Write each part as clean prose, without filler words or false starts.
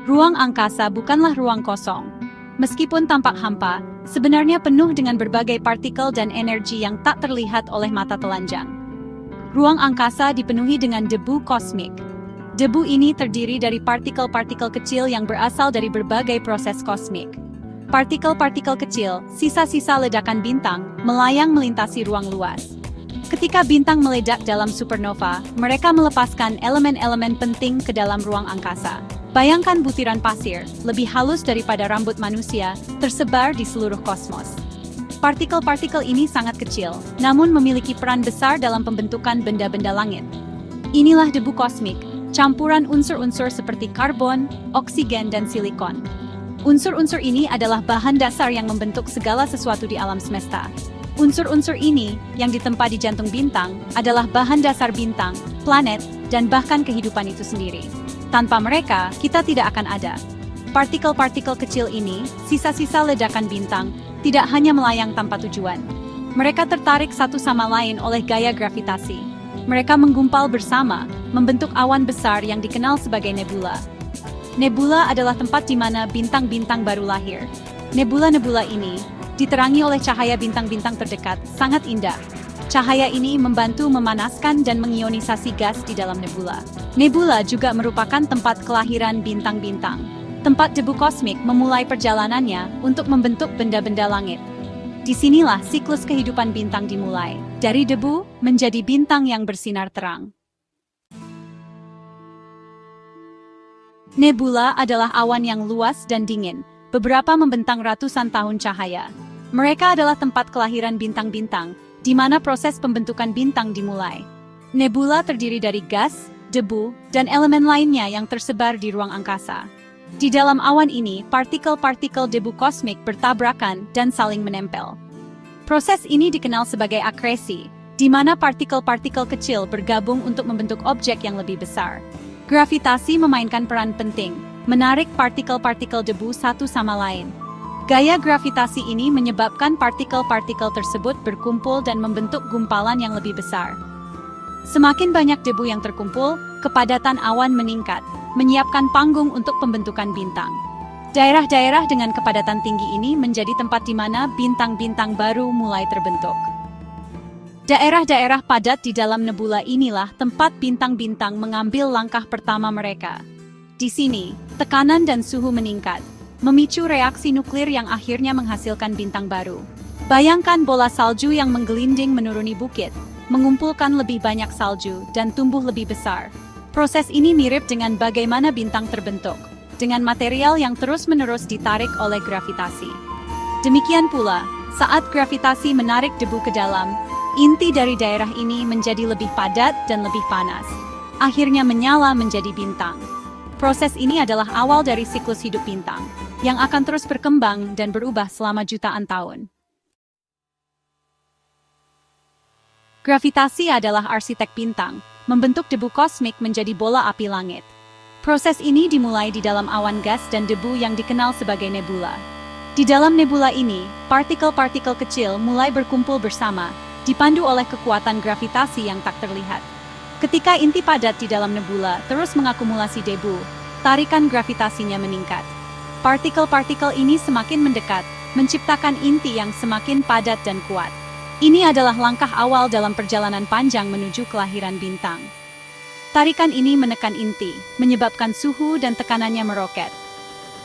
Ruang angkasa bukanlah ruang kosong. Meskipun tampak hampa, sebenarnya penuh dengan berbagai partikel dan energi yang tak terlihat oleh mata telanjang. Ruang angkasa dipenuhi dengan debu kosmik. Debu ini terdiri dari partikel-partikel kecil yang berasal dari berbagai proses kosmik. Partikel-partikel kecil, sisa-sisa ledakan bintang, melayang melintasi ruang luas. Ketika bintang meledak dalam supernova, mereka melepaskan elemen-elemen penting ke dalam ruang angkasa. Bayangkan butiran pasir, lebih halus daripada rambut manusia, tersebar di seluruh kosmos. Partikel-partikel ini sangat kecil, namun memiliki peran besar dalam pembentukan benda-benda langit. Inilah debu kosmik, campuran unsur-unsur seperti karbon, oksigen, dan silikon. Unsur-unsur ini adalah bahan dasar yang membentuk segala sesuatu di alam semesta. Unsur-unsur ini, yang ditempa di jantung bintang, adalah bahan dasar bintang, planet, dan bahkan kehidupan itu sendiri. Tanpa mereka, kita tidak akan ada. Partikel-partikel kecil ini, sisa-sisa ledakan bintang, tidak hanya melayang tanpa tujuan. Mereka tertarik satu sama lain oleh gaya gravitasi. Mereka menggumpal bersama, membentuk awan besar yang dikenal sebagai nebula. Nebula adalah tempat di mana bintang-bintang baru lahir. Nebula-nebula ini, diterangi oleh cahaya bintang-bintang terdekat, sangat indah. Cahaya ini membantu memanaskan dan mengionisasi gas di dalam nebula. Nebula juga merupakan tempat kelahiran bintang-bintang. Tempat debu kosmik memulai perjalanannya untuk membentuk benda-benda langit. Disinilah siklus kehidupan bintang dimulai, dari debu menjadi bintang yang bersinar terang. Nebula adalah awan yang luas dan dingin, beberapa membentang ratusan tahun cahaya. Mereka adalah tempat kelahiran bintang-bintang, di mana proses pembentukan bintang dimulai. Nebula terdiri dari gas, debu, dan elemen lainnya yang tersebar di ruang angkasa. Di dalam awan ini, partikel-partikel debu kosmik bertabrakan dan saling menempel. Proses ini dikenal sebagai akresi, di mana partikel-partikel kecil bergabung untuk membentuk objek yang lebih besar. Gravitasi memainkan peran penting, menarik partikel-partikel debu satu sama lain. Gaya gravitasi ini menyebabkan partikel-partikel tersebut berkumpul dan membentuk gumpalan yang lebih besar. Semakin banyak debu yang terkumpul, kepadatan awan meningkat, menyiapkan panggung untuk pembentukan bintang. Daerah-daerah dengan kepadatan tinggi ini menjadi tempat di mana bintang-bintang baru mulai terbentuk. Daerah-daerah padat di dalam nebula inilah tempat bintang-bintang mengambil langkah pertama mereka. Di sini, tekanan dan suhu meningkat, memicu reaksi nuklir yang akhirnya menghasilkan bintang baru. Bayangkan bola salju yang menggelinding menuruni bukit, mengumpulkan lebih banyak salju, dan tumbuh lebih besar. Proses ini mirip dengan bagaimana bintang terbentuk, dengan material yang terus-menerus ditarik oleh gravitasi. Demikian pula, saat gravitasi menarik debu ke dalam, inti dari daerah ini menjadi lebih padat dan lebih panas. Akhirnya menyala menjadi bintang. Proses ini adalah awal dari siklus hidup bintang, yang akan terus berkembang dan berubah selama jutaan tahun. Gravitasi adalah arsitek bintang, membentuk debu kosmik menjadi bola api langit. Proses ini dimulai di dalam awan gas dan debu yang dikenal sebagai nebula. Di dalam nebula ini, partikel-partikel kecil mulai berkumpul bersama, dipandu oleh kekuatan gravitasi yang tak terlihat. Ketika inti padat di dalam nebula terus mengakumulasi debu, tarikan gravitasinya meningkat. Partikel-partikel ini semakin mendekat, menciptakan inti yang semakin padat dan kuat. Ini adalah langkah awal dalam perjalanan panjang menuju kelahiran bintang. Tarikan ini menekan inti, menyebabkan suhu dan tekanannya meroket.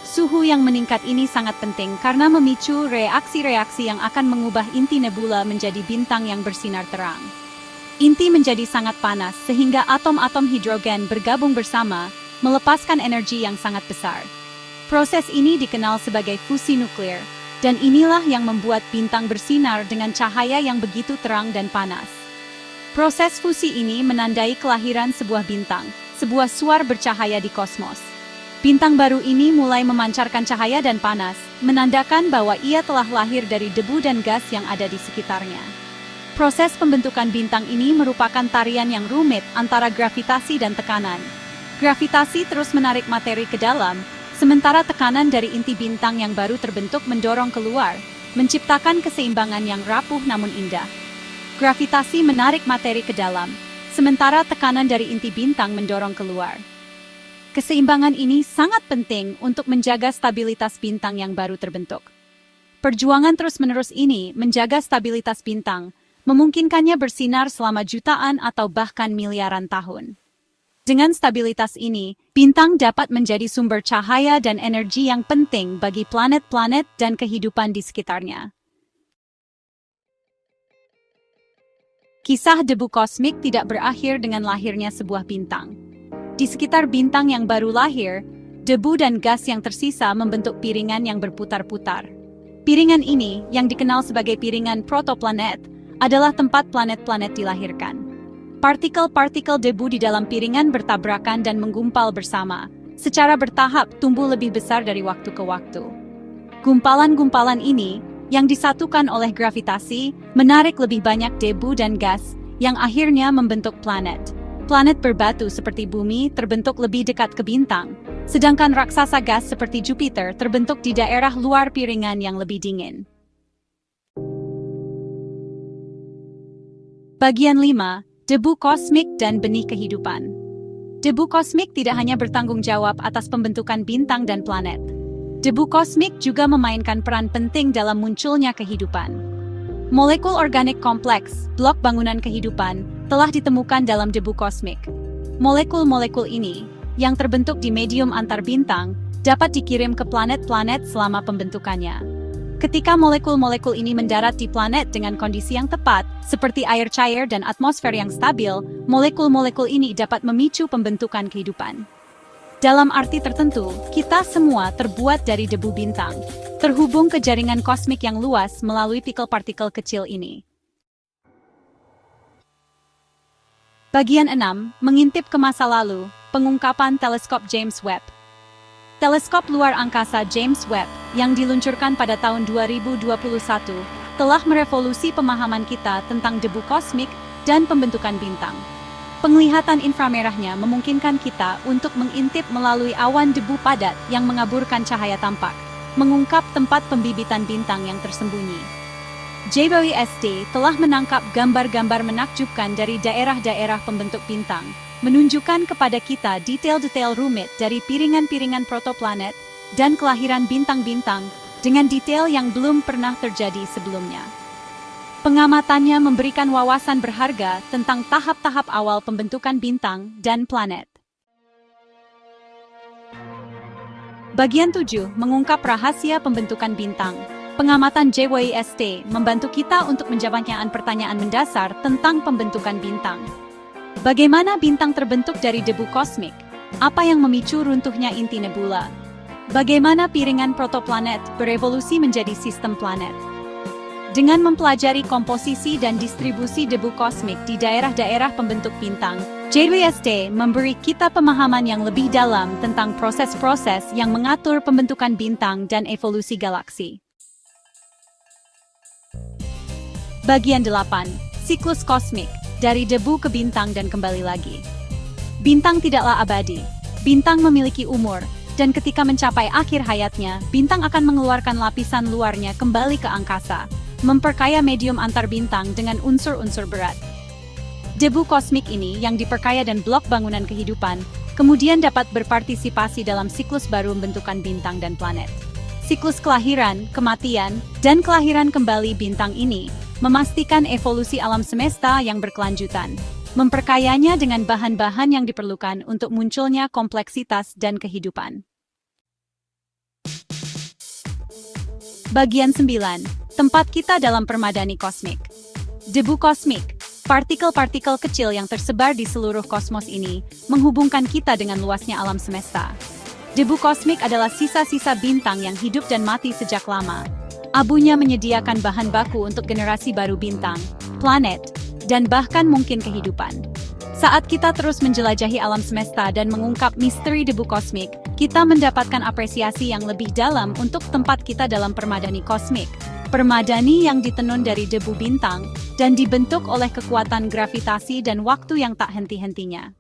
Suhu yang meningkat ini sangat penting karena memicu reaksi-reaksi yang akan mengubah inti nebula menjadi bintang yang bersinar terang. Inti menjadi sangat panas sehingga atom-atom hidrogen bergabung bersama, melepaskan energi yang sangat besar. Proses ini dikenal sebagai fusi nuklir, dan inilah yang membuat bintang bersinar dengan cahaya yang begitu terang dan panas. Proses fusi ini menandai kelahiran sebuah bintang, sebuah suar bercahaya di kosmos. Bintang baru ini mulai memancarkan cahaya dan panas, menandakan bahwa ia telah lahir dari debu dan gas yang ada di sekitarnya. Proses pembentukan bintang ini merupakan tarian yang rumit antara gravitasi dan tekanan. Gravitasi terus menarik materi ke dalam, sementara tekanan dari inti bintang yang baru terbentuk mendorong keluar, menciptakan keseimbangan yang rapuh namun indah. Gravitasi menarik materi ke dalam, sementara tekanan dari inti bintang mendorong keluar. Keseimbangan ini sangat penting untuk menjaga stabilitas bintang yang baru terbentuk. Perjuangan terus-menerus ini menjaga stabilitas bintang, memungkinkannya bersinar selama jutaan atau bahkan miliaran tahun. Dengan stabilitas ini, bintang dapat menjadi sumber cahaya dan energi yang penting bagi planet-planet dan kehidupan di sekitarnya. Kisah debu kosmik tidak berakhir dengan lahirnya sebuah bintang. Di sekitar bintang yang baru lahir, debu dan gas yang tersisa membentuk piringan yang berputar-putar. Piringan ini, yang dikenal sebagai piringan protoplanet, adalah tempat planet-planet dilahirkan. Partikel-partikel debu di dalam piringan bertabrakan dan menggumpal bersama, secara bertahap tumbuh lebih besar dari waktu ke waktu. Gumpalan-gumpalan ini, yang disatukan oleh gravitasi, menarik lebih banyak debu dan gas, yang akhirnya membentuk planet. Planet berbatu seperti bumi terbentuk lebih dekat ke bintang, sedangkan raksasa gas seperti Jupiter terbentuk di daerah luar piringan yang lebih dingin. Bagian 5. Debu kosmik dan benih kehidupan. Debu kosmik tidak hanya bertanggung jawab atas pembentukan bintang dan planet. Debu kosmik juga memainkan peran penting dalam munculnya kehidupan. Molekul organik kompleks, blok bangunan kehidupan, telah ditemukan dalam debu kosmik. Molekul-molekul ini, yang terbentuk di medium antar bintang, dapat dikirim ke planet-planet selama pembentukannya. Ketika molekul-molekul ini mendarat di planet dengan kondisi yang tepat, seperti air cair dan atmosfer yang stabil, molekul-molekul ini dapat memicu pembentukan kehidupan. Dalam arti tertentu, kita semua terbuat dari debu bintang, terhubung ke jaringan kosmik yang luas melalui partikel kecil ini. Bagian 6. Mengintip ke masa lalu, pengungkapan teleskop James Webb. Teleskop luar angkasa James Webb, yang diluncurkan pada tahun 2021, telah merevolusi pemahaman kita tentang debu kosmik dan pembentukan bintang. Penglihatan inframerahnya memungkinkan kita untuk mengintip melalui awan debu padat yang mengaburkan cahaya tampak, mengungkap tempat pembibitan bintang yang tersembunyi. JWST telah menangkap gambar-gambar menakjubkan dari daerah-daerah pembentuk bintang, menunjukkan kepada kita detail-detail rumit dari piringan-piringan protoplanet dan kelahiran bintang-bintang dengan detail yang belum pernah terjadi sebelumnya. Pengamatannya memberikan wawasan berharga tentang tahap-tahap awal pembentukan bintang dan planet. Bagian 7. Mengungkap rahasia pembentukan bintang. Pengamatan JWST membantu kita untuk menjawab pertanyaan mendasar tentang pembentukan bintang. Bagaimana bintang terbentuk dari debu kosmik? Apa yang memicu runtuhnya inti nebula? Bagaimana piringan protoplanet berevolusi menjadi sistem planet? Dengan mempelajari komposisi dan distribusi debu kosmik di daerah-daerah pembentuk bintang, JWST memberi kita pemahaman yang lebih dalam tentang proses-proses yang mengatur pembentukan bintang dan evolusi galaksi. Bagian 8. Siklus kosmik, dari debu ke bintang dan kembali lagi. Bintang tidaklah abadi. Bintang memiliki umur, dan ketika mencapai akhir hayatnya, bintang akan mengeluarkan lapisan luarnya kembali ke angkasa, memperkaya medium antar bintang dengan unsur-unsur berat. Debu kosmik ini yang diperkaya dan blok bangunan kehidupan, kemudian dapat berpartisipasi dalam siklus baru pembentukan bintang dan planet. Siklus kelahiran, kematian, dan kelahiran kembali bintang ini memastikan evolusi alam semesta yang berkelanjutan, memperkayanya dengan bahan-bahan yang diperlukan untuk munculnya kompleksitas dan kehidupan. Bagian 9. Tempat kita dalam permadani kosmik. Debu kosmik, partikel-partikel kecil yang tersebar di seluruh kosmos ini, menghubungkan kita dengan luasnya alam semesta. Debu kosmik adalah sisa-sisa bintang yang hidup dan mati sejak lama. Abunya menyediakan bahan baku untuk generasi baru bintang, planet, dan bahkan mungkin kehidupan. Saat kita terus menjelajahi alam semesta dan mengungkap misteri debu kosmik, kita mendapatkan apresiasi yang lebih dalam untuk tempat kita dalam permadani kosmik. Permadani yang ditenun dari debu bintang dan dibentuk oleh kekuatan gravitasi dan waktu yang tak henti-hentinya.